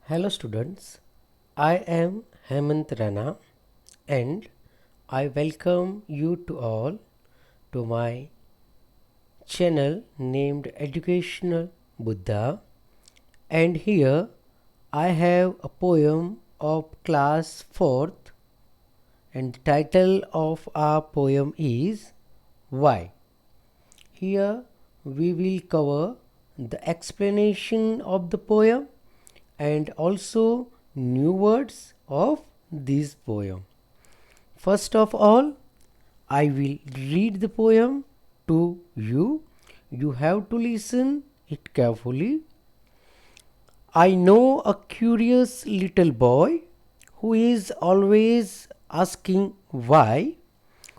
Hello students, I am Hemant Rana and I welcome you to all to my channel named Educational Buddha, and here I have a poem of class 4th, and the title of our poem is Why. Here we will cover the explanation of the poem and also new words of this poem. First of all, I will read the poem to you. You have to listen it carefully. I know a curious little boy who is always asking why.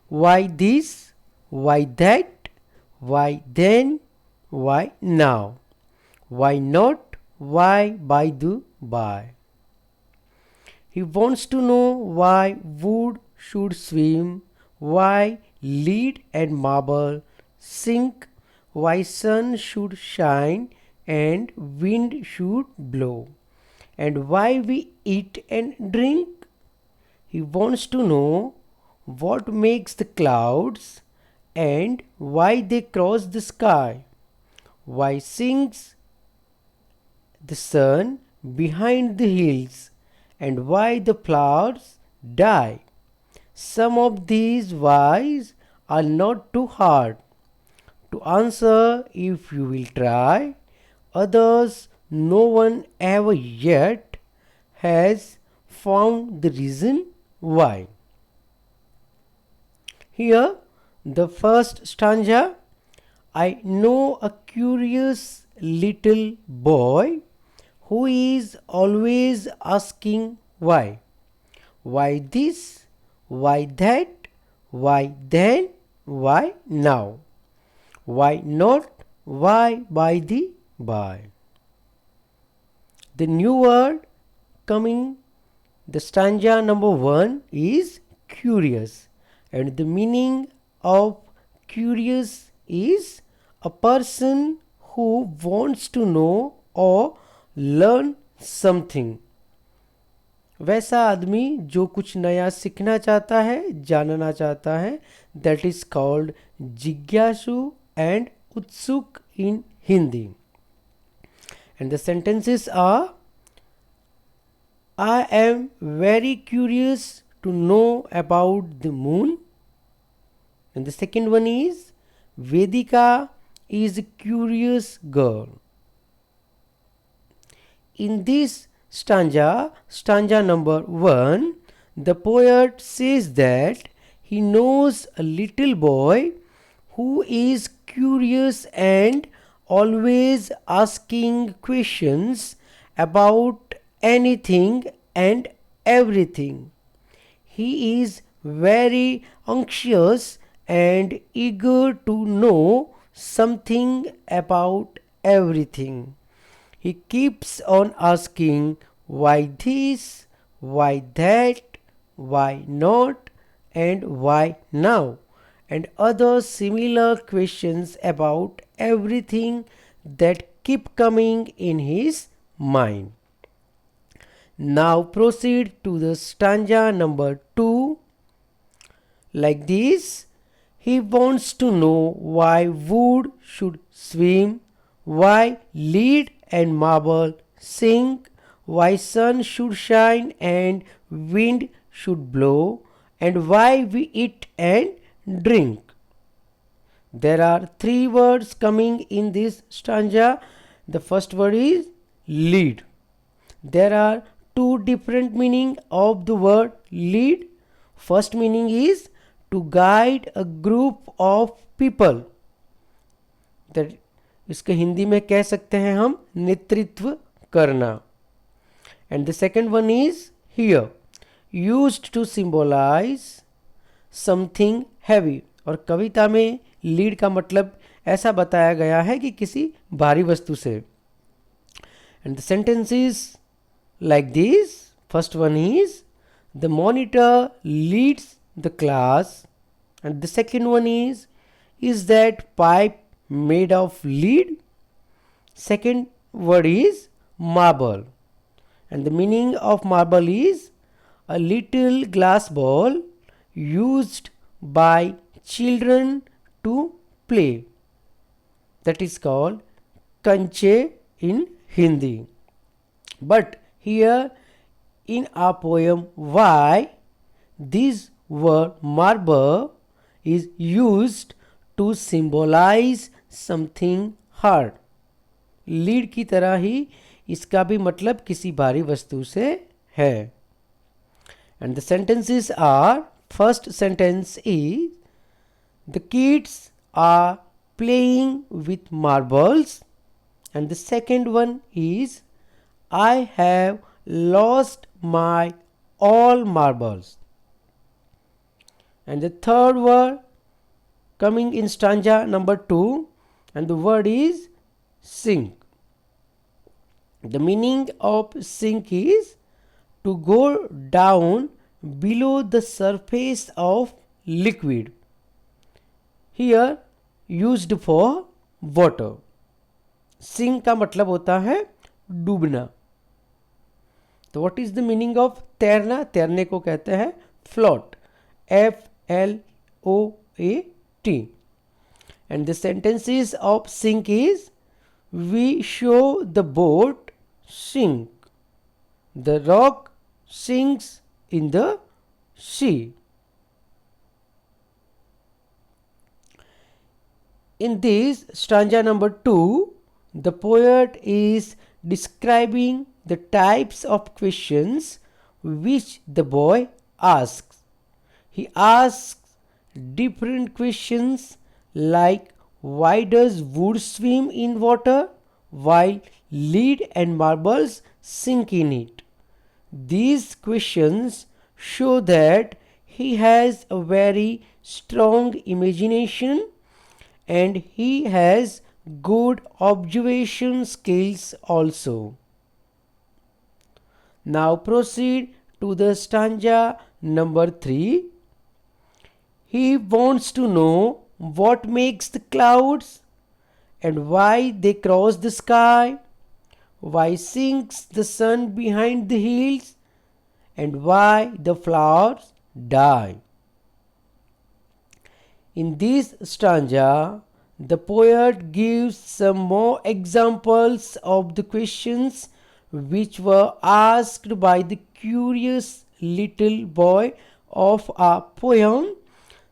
Why this? Why that? Why then? Why now? Why not? Why by the by? He wants to know why wood should swim, why lead and marble sink, why sun should shine and wind should blow, and why we eat and drink. He wants to know what makes the clouds and why they cross the sky, why sings the sun behind the hills, and why the flowers die. Some of these whys are not too hard to answer if you will try. Others no one ever yet has found the reason why. Here, the first stanza. I know a curious little boy who is always asking why. Why this? Why that? Why then? Why now? Why not? Why by the by? The new word coming, the stanza number 1 is curious, and the meaning of curious is a person who wants to know or learn something. वैसा आदमी जो कुछ नया सीखना चाहता है, जानना चाहता है, दैट इज कॉल्ड जिज्ञासु एंड उत्सुक इन Hindi. And the sentences are, I am very curious to know about the moon. And the second one is, Vedika is a curious girl. In this stanza number 1, the poet says that he knows a little boy who is curious and always asking questions about anything and everything. He is very anxious and eager to know something about everything. He keeps on asking why this, why that, why not, and why now, and other similar questions about everything that keep coming in his mind. Now proceed to the stanza number 2. Like this, he wants to know why wood should swim, why lead and marble sink, why sun should shine and wind should blow, and why we eat and drink. There are 3 words coming in this stanza. The first word is lead. There are 2 different meaning of the word lead. First meaning is to guide a group of people. That इसके हिंदी में कह सकते हैं हम नेतृत्व करना. And the second one is here used to symbolize something heavy. और कविता में लीड का मतलब ऐसा बताया गया है कि किसी भारी वस्तु से. And the sentence is like this. First one is the monitor leads the class. And the second one is that pipe made of lead. Second word is marble. And the meaning of marble is a little glass ball used by children to play. That is called kanche in Hindi. But here in our poem, why this word marble is used to symbolize something hard. Lead की तरह ही इसका भी मतलब किसी भारी वस्तु से है. And the sentences are, first sentence is, the kids are playing with marbles. And the second one is, I have lost my all marbles. And the third word coming in stanza number 2, and the word is sink. The meaning of sink is to go down below the surface of liquid. Here used for water. Sink का मतलब होता है डूबना. तो what is the meaning of तैरना? तैरने को कहते हैं float. Float. And the sentences of sink is, we show the boat sink. The rock sinks in the sea. In this stanza number 2, the poet is describing the types of questions which the boy asks. He asks different questions like, why does wood swim in water while lead and marbles sink in it? These questions show that he has a very strong imagination and he has good observation skills also. Now proceed to the stanza number 3. He wants to know what makes the clouds and why they cross the sky, why sinks the sun behind the hills, and why the flowers die. In this stanza, the poet gives some more examples of the questions which were asked by the curious little boy of our poem.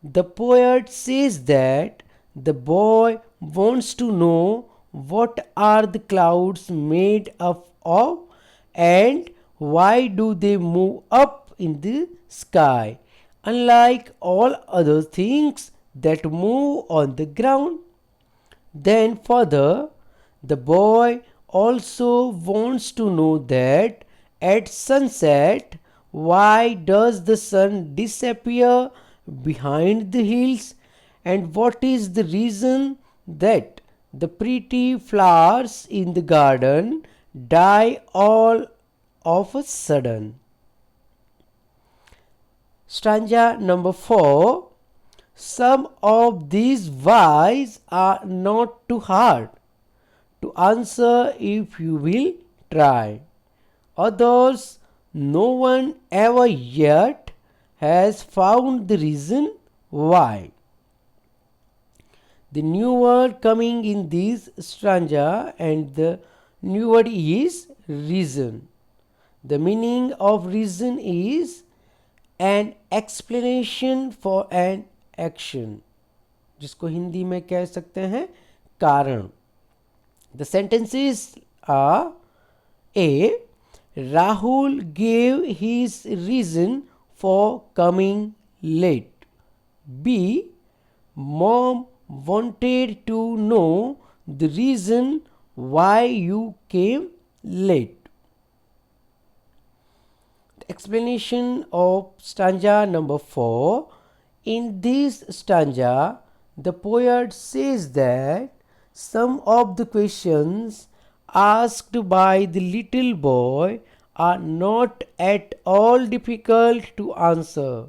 The poet says that the boy wants to know what are the clouds made up of and why do they move up in the sky, unlike all other things that move on the ground. Then further, the boy also wants to know that at sunset, why does the sun disappear behind the hills, and what is the reason that the pretty flowers in the garden die all of a sudden. Stanza number 4. Some of these whys are not too hard to answer if you will try. Others, no one ever yet has found the reason why. The new word coming in this stanza, and the new word is reason. The meaning of reason is an explanation for an action, जिसको हिंदी में कह सकते हैं कारण. The sentences are: A. Rahul gave his reason for coming late. B. Mom wanted to know the reason why you came late. The explanation of stanza number 4. In this stanza, the poet says that some of the questions asked by the little boy are not at all difficult to answer.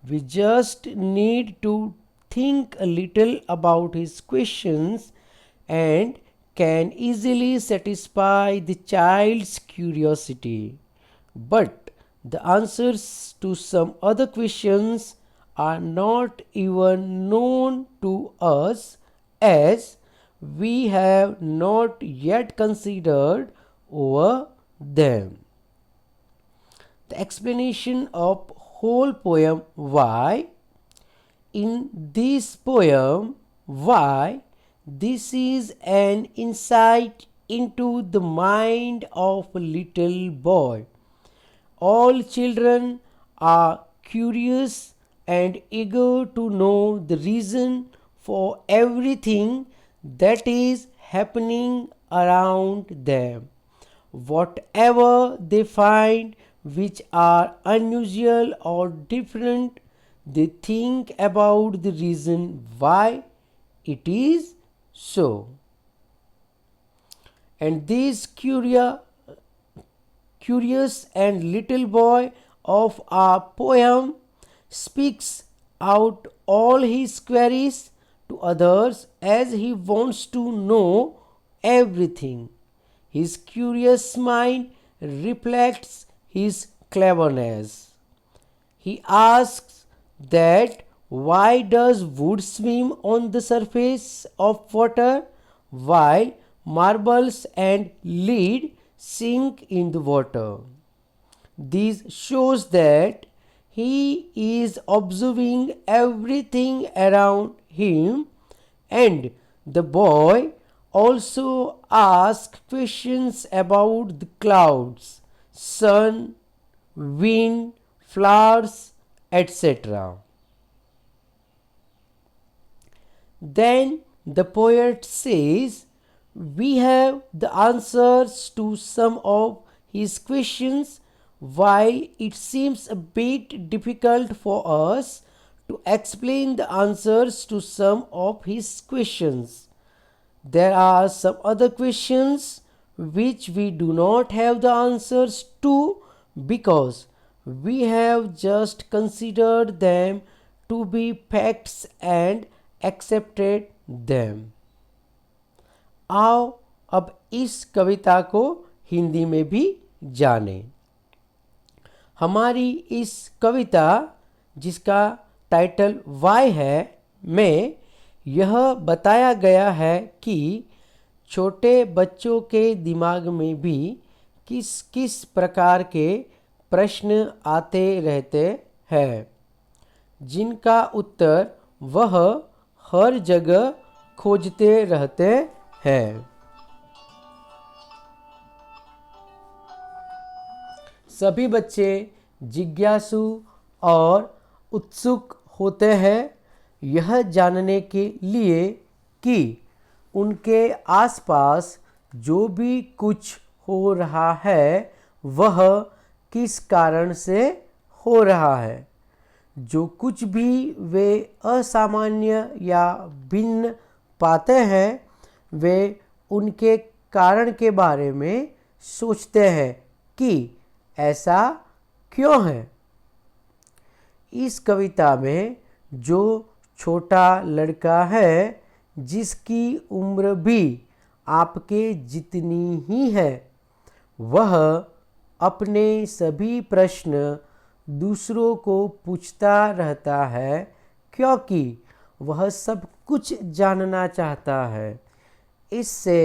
We just need to think a little about his questions and can easily satisfy the child's curiosity, but the answers to some other questions are not even known to us, as we have not yet considered over them. The explanation of whole poem Why. In this poem, Why, this is an insight into the mind of a little boy. All children are curious and eager to know the reason for everything that is happening around them. Whatever they find which are unusual or different, they think about the reason why it is so. And this curious and little boy of our poem speaks out all his queries to others as he wants to know everything. His curious mind reflects his cleverness. He asks that why does wood swim on the surface of water while marbles and lead sink in the water. This shows that he is observing everything around him, and the boy also asks questions about the clouds, sun, wind, flowers, etc. Then the poet says, we have the answers to some of his questions. While it seems a bit difficult for us to explain the answers to some of his questions, there are some other questions which we do not have the answers to because we have just considered them to be facts and accepted them. आओ अब इस कविता को हिंदी में भी जानें। हमारी इस कविता जिसका टाइटल वाई है में यह बताया गया है कि छोटे बच्चों के दिमाग में भी किस किस प्रकार के प्रश्न आते रहते हैं जिनका उत्तर वह हर जगह खोजते रहते हैं। सभी बच्चे जिज्ञासु और उत्सुक होते हैं यह जानने के लिए कि उनके आसपास जो भी कुछ हो रहा है वह किस कारण से हो रहा है। जो कुछ भी वे असामान्य या भिन्न पाते हैं वे उनके कारण के बारे में सोचते हैं कि ऐसा क्यों है। इस कविता में जो छोटा लड़का है जिसकी उम्र भी आपके जितनी ही है वह अपने सभी प्रश्न दूसरों को पूछता रहता है क्योंकि वह सब कुछ जानना चाहता है। इससे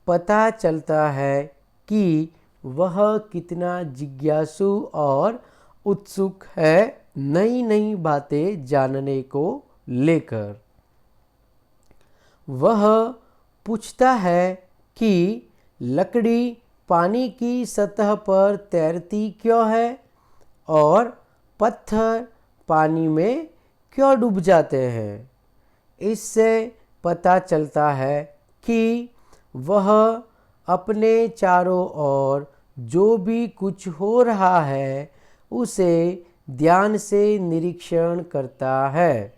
पता चलता है कि वह कितना जिज्ञासु और उत्सुक है नई नई बातें जानने को लेकर। वह पूछता है कि लकड़ी पानी की सतह पर तैरती क्यों है और पत्थर पानी में क्यों डूब जाते हैं। इससे पता चलता है कि वह अपने चारों ओर जो भी कुछ हो रहा है उसे ध्यान से निरीक्षण करता है।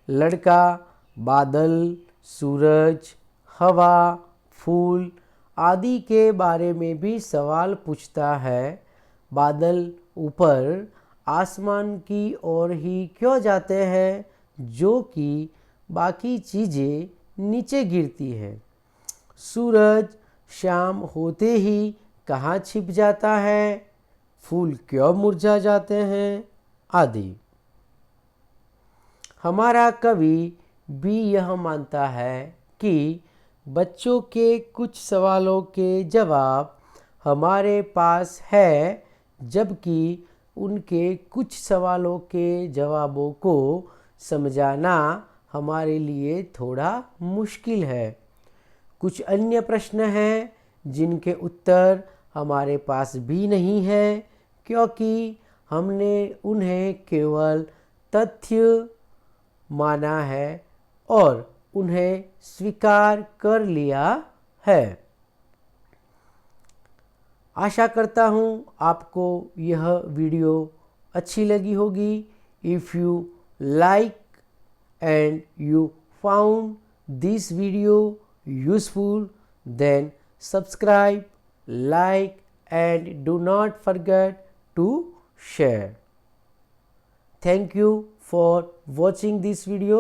लड़का बादल, सूरज, हवा, फूल आदि के बारे में भी सवाल पूछता है। बादल ऊपर आसमान की ओर ही क्यों जाते हैं जो कि बाकी चीज़ें नीचे गिरती हैं। सूरज शाम होते ही कहाँ छिप जाता है, फूल क्यों मुरझा जाते हैं आदि। हमारा कवि भी यह मानता है कि बच्चों के कुछ सवालों के जवाब हमारे पास है, जबकि उनके कुछ सवालों के जवाबों को समझाना हमारे लिए थोड़ा मुश्किल है। कुछ अन्य प्रश्न हैं जिनके उत्तर हमारे पास भी नहीं है, क्योंकि हमने उन्हें केवल तथ्य माना है और उन्हें स्वीकार कर लिया है। आशा करता हूँ आपको यह वीडियो अच्छी लगी होगी। If you like and you found this video useful, then subscribe, like and do not forget to share. Thank you for watching this video.